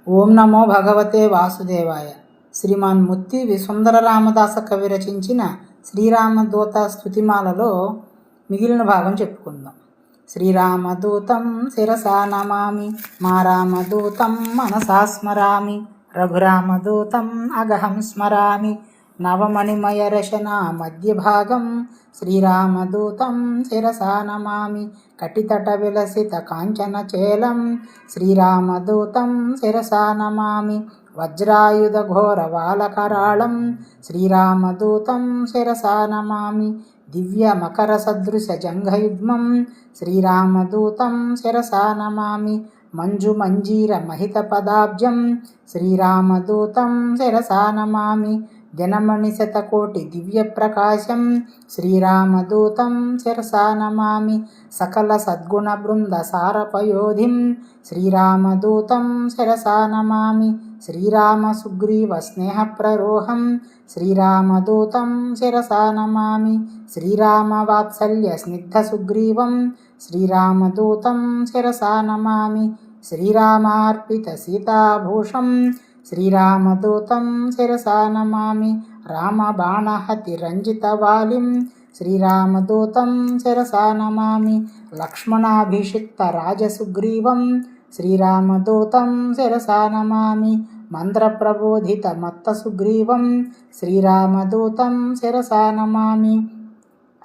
ఓం నమో భగవతే వాసుదేవాయ. శ్రీమాన్ ముత్తి సుందర రామదాస కవి రచించిన శ్రీరామదూత స్తుతిమాలలో మిగిలిన భాగం చెప్పుకుందాం. శ్రీరామదూతం శిరసా నమామి, మా రామదూతం మనసా స్మరామి, రఘురామదూతం అగహం స్మరామి, నవమణిమయ రచన మధ్య భాగం. శ్రీరామదూతం శిరసా నమామి, కటితట విలసిత కాంచన చేలం, శ్రీరామదూతం శిరసా నమామి, వజ్రాయుధ ఘోర వాలకరాళం, శ్రీరామదూతం శిరసా నమామి, దివ్య మకర సదృశ జంఘయుగ్మం, శ్రీరామదూతం శిరసా నమామి, మంజు మంజీర మహిత పదాబ్జం, శ్రీరామదూతం శిరసా నమామి, జనమణి శతకోటి దివ్య ప్రకాశం, శ్రీరామదూతం శిరసా నమామి, సకల సద్గుణ బృంద సారపయోధిం, శ్రీరామదూతం శిరసా నమామి, శ్రీరామ సుగ్రీవ స్నేహ ప్రరోహం, శ్రీరామదూతం శిరసా నమామి, శ్రీరామ వాత్సల్య స్నిగ్ధ సుగ్రీవం, శ్రీరామదూతం శిరసా నమామి, శ్రీరామార్పిత సీతాభూషం, శ్రీరామదూతం శిరసా నమామి, రామబాణహతి రంజితవాలిం, శ్రీరామదూతం శిరసా నమామి, లక్ష్మణాభిషిక్త రాజసుగ్రీవం, శ్రీరామదూతం శిరసా నమామి, మంత్రప్రబోధిత మత్త సుగ్రీవం, శ్రీరామదూతం శిరసా నమామి,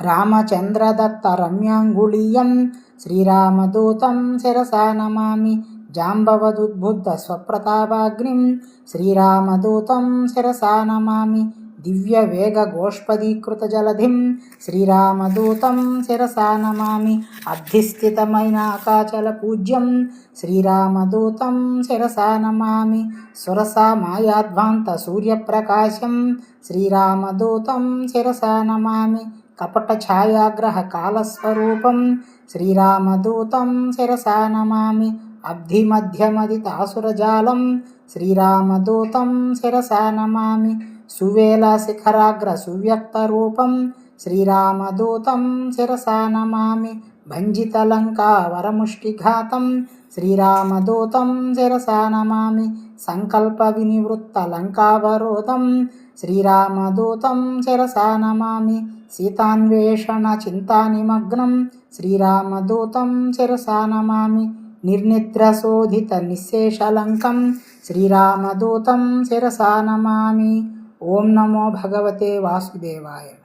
రామచంద్రదత్త రమ్యాంగుళీయం, శ్రీరామదూతం శిరసా నమామి, జాంబవదుద్బుద్ధ స్వప్రతాపాగ్నిం, శ్రీరామదూతం శిరసా నమామి, దివ్య వేగ గోష్పదీకృత జలధిం, శ్రీరామదూతం శిరసా నమామి, అధిస్థితమైన ఆకాచల పూజ్యం, శ్రీరామదూతం శిరసా నమామి, సురసా మాయాధ్వాంత సూర్యప్రకాశం, శ్రీరామదూతం శిరసా నమామి, కపట ఛాయాగ్రహ కాలస్వరూపం, శ్రీరామదూతం శిరసా నమామి, అబ్ధిమధ్యమదితాసురజాలం, శ్రీరామదూతం శిరసా నమామి, సువేల శిఖరాగ్ర సువ్యక్త రూపం, శ్రీరామదూతం శిరసా నమామి, భంజితలంకా వరముష్టిఘాతం, శ్రీరామదూతం శిరసా నమామి, సంకల్ప వినివృత్త లంకావరోధం, శ్రీరామదూతం శిరసా నమామి, సీతాన్వేషణ చింతానిమగ్నం, శ్రీరామదూతం శిరసా నమామి, నిర్నిద్రశోధిత నిశ్శేషలంకం, శ్రీరామదూతం శిరసా నమామి. ఓం నమో భగవతే వాసుదేవాయ.